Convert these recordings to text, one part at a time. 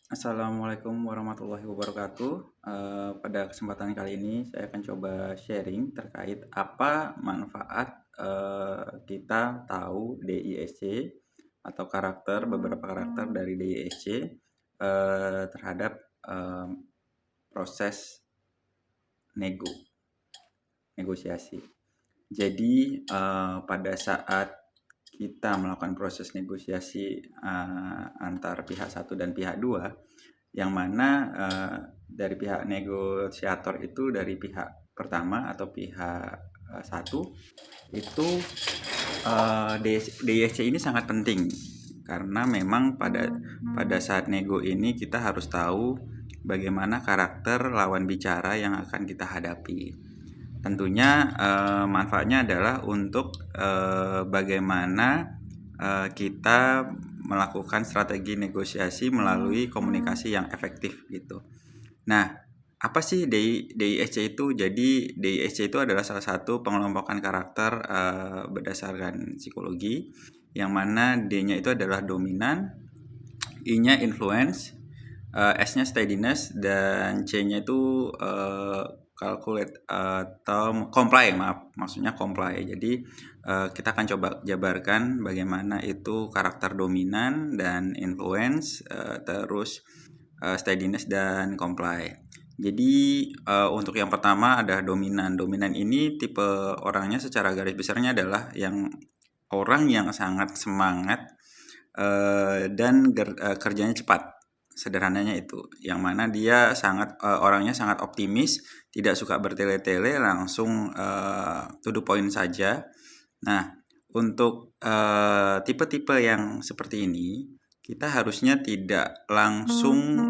Assalamualaikum warahmatullahi wabarakatuh. Pada kesempatan kali ini saya akan coba sharing terkait apa manfaat kita tahu DISC atau beberapa karakter dari DISC terhadap eh, proses negosiasi. Jadi pada saat kita melakukan proses negosiasi antar pihak satu dan pihak dua, yang mana dari pihak negosiator itu dari pihak pertama atau pihak satu itu DISC ini sangat penting karena memang pada saat nego ini kita harus tahu bagaimana karakter lawan bicara yang akan kita hadapi. Tentunya manfaatnya adalah untuk bagaimana kita melakukan strategi negosiasi melalui komunikasi yang efektif gitu. Nah, apa sih DISC itu? Jadi DISC itu adalah salah satu pengelompokan karakter berdasarkan psikologi, yang mana D-nya itu adalah dominan, I-nya influence, S-nya steadiness, dan C-nya itu calculate atau comply, maksudnya comply. Jadi kita akan coba jabarkan bagaimana itu karakter dominan dan influence, terus steadiness dan comply. Jadi untuk yang pertama ada dominan. Dominan ini tipe orangnya secara garis besarnya adalah orang yang sangat semangat dan kerjanya cepat. Sederhananya itu, yang mana dia orangnya sangat optimis, tidak suka bertele-tele, langsung to the point saja. Nah, untuk tipe-tipe yang seperti ini, kita harusnya tidak langsung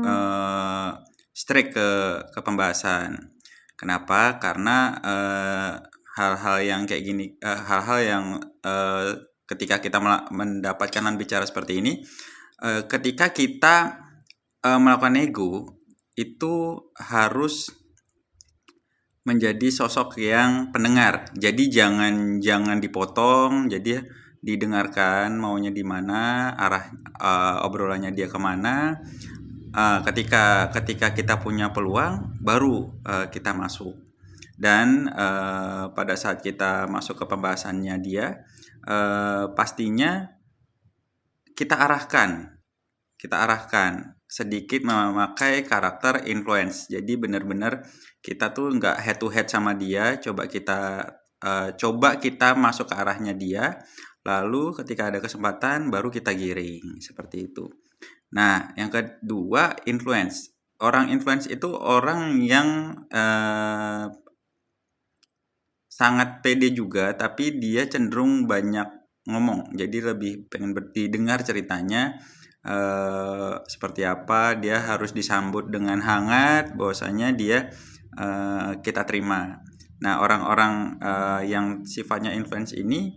straight ke pembahasan. Kenapa? Karena hal-hal yang kayak gini, hal-hal yang ketika kita mendapatkan lawan bicara seperti ini, ketika kita melakukan nego, itu harus menjadi sosok yang pendengar. Jadi jangan dipotong, jadi didengarkan maunya di mana, arah obrolannya dia kemana. Ketika kita punya peluang, baru kita masuk. Dan pada saat kita masuk ke pembahasannya dia, pastinya kita arahkan sedikit memakai karakter influence. Jadi benar-benar kita tuh nggak head to head sama dia, coba kita masuk ke arahnya dia, lalu ketika ada kesempatan baru kita giring, seperti itu. Nah, yang kedua, influence. Orang influence itu orang yang sangat pede juga, tapi dia cenderung banyak ngomong. Jadi lebih pengen didengar ceritanya seperti apa, dia harus disambut dengan hangat, bahwasanya dia kita terima. Nah, orang-orang yang sifatnya influence ini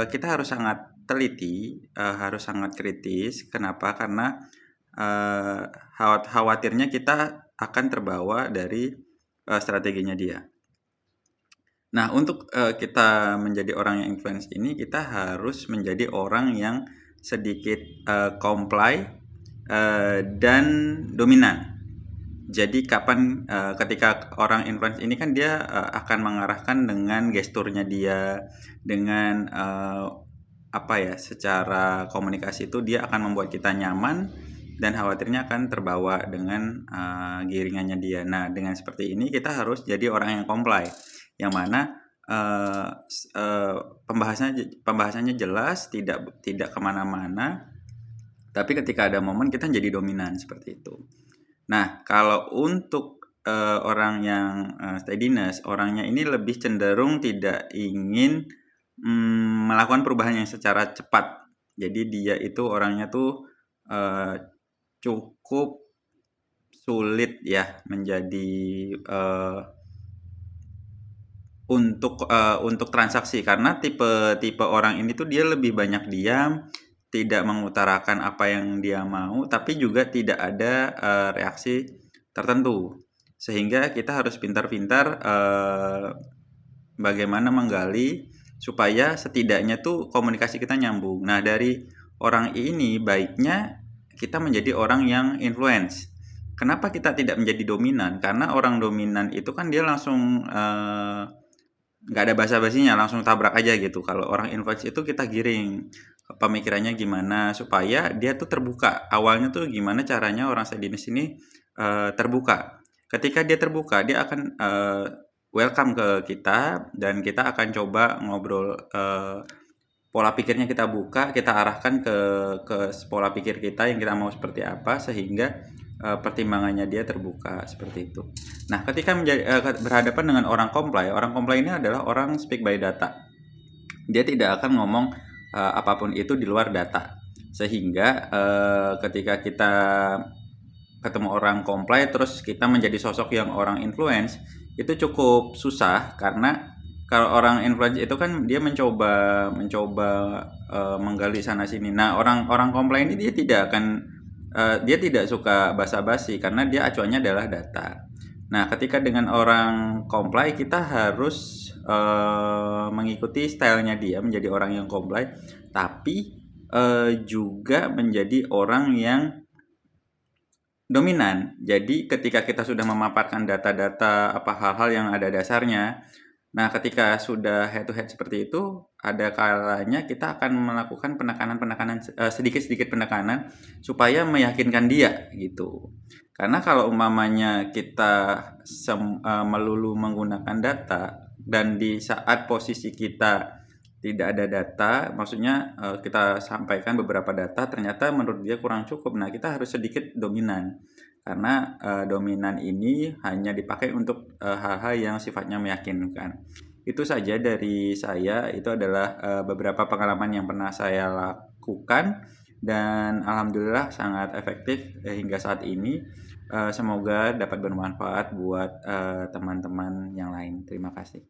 kita harus sangat teliti, harus sangat kritis. Kenapa? Karena khawatirnya kita akan terbawa dari strateginya dia. Nah, untuk kita menjadi orang yang influence ini, kita harus menjadi orang yang sedikit comply dan dominan. Jadi ketika orang influence ini kan dia akan mengarahkan dengan gesturnya dia, dengan secara komunikasi itu dia akan membuat kita nyaman dan khawatirnya akan terbawa dengan giringannya dia. Nah, dengan seperti ini kita harus jadi orang yang comply, yang mana pembahasannya jelas, tidak kemana-mana, tapi ketika ada momen kita jadi dominan, seperti itu. Nah, kalau untuk orang yang steadiness, orangnya ini lebih cenderung tidak ingin melakukan perubahan yang secara cepat. Jadi dia itu orangnya tuh cukup sulit ya menjadi untuk transaksi, karena tipe orang ini tuh dia lebih banyak diam, tidak mengutarakan apa yang dia mau, tapi juga tidak ada reaksi tertentu. Sehingga kita harus pintar-pintar bagaimana menggali supaya setidaknya tuh komunikasi kita nyambung. Nah, dari orang ini baiknya kita menjadi orang yang influence. Kenapa kita tidak menjadi dominan? Karena orang dominan itu kan dia langsung nggak ada basa-basinya, langsung tabrak aja gitu. Kalau orang influence itu kita giring pemikirannya gimana supaya dia tuh terbuka. Awalnya tuh gimana caranya orang sejenis ini terbuka. Ketika dia terbuka, dia akan welcome ke kita dan kita akan coba ngobrol, pola pikirnya kita buka, kita arahkan ke pola pikir kita yang kita mau seperti apa sehingga pertimbangannya dia terbuka seperti itu. Nah, ketika berhadapan dengan orang komplain ini adalah orang speak by data. Dia tidak akan ngomong apapun itu di luar data. Sehingga ketika kita ketemu orang komplain terus kita menjadi sosok yang orang influence, itu cukup susah karena kalau orang influence itu kan dia mencoba menggali sana sini. Nah, orang komplain ini dia tidak suka basa-basi karena dia acuannya adalah data. Nah, ketika dengan orang comply kita harus mengikuti stylenya dia menjadi orang yang comply, tapi juga menjadi orang yang dominan. Jadi ketika kita sudah memaparkan data-data apa hal-hal yang ada dasarnya, nah ketika sudah head to head seperti itu, ada kalanya kita akan melakukan penekanan-penekanan sedikit-sedikit penekanan supaya meyakinkan dia gitu. Karena kalau umpamanya kita melulu menggunakan data dan di saat posisi kita tidak ada data, maksudnya kita sampaikan beberapa data ternyata menurut dia kurang cukup. Nah, kita harus sedikit dominan. Karena dominan ini hanya dipakai untuk hal-hal yang sifatnya meyakinkan. Itu saja dari saya, itu adalah beberapa pengalaman yang pernah saya lakukan dan alhamdulillah sangat efektif hingga saat ini. Semoga dapat bermanfaat buat teman-teman yang lain. Terima kasih.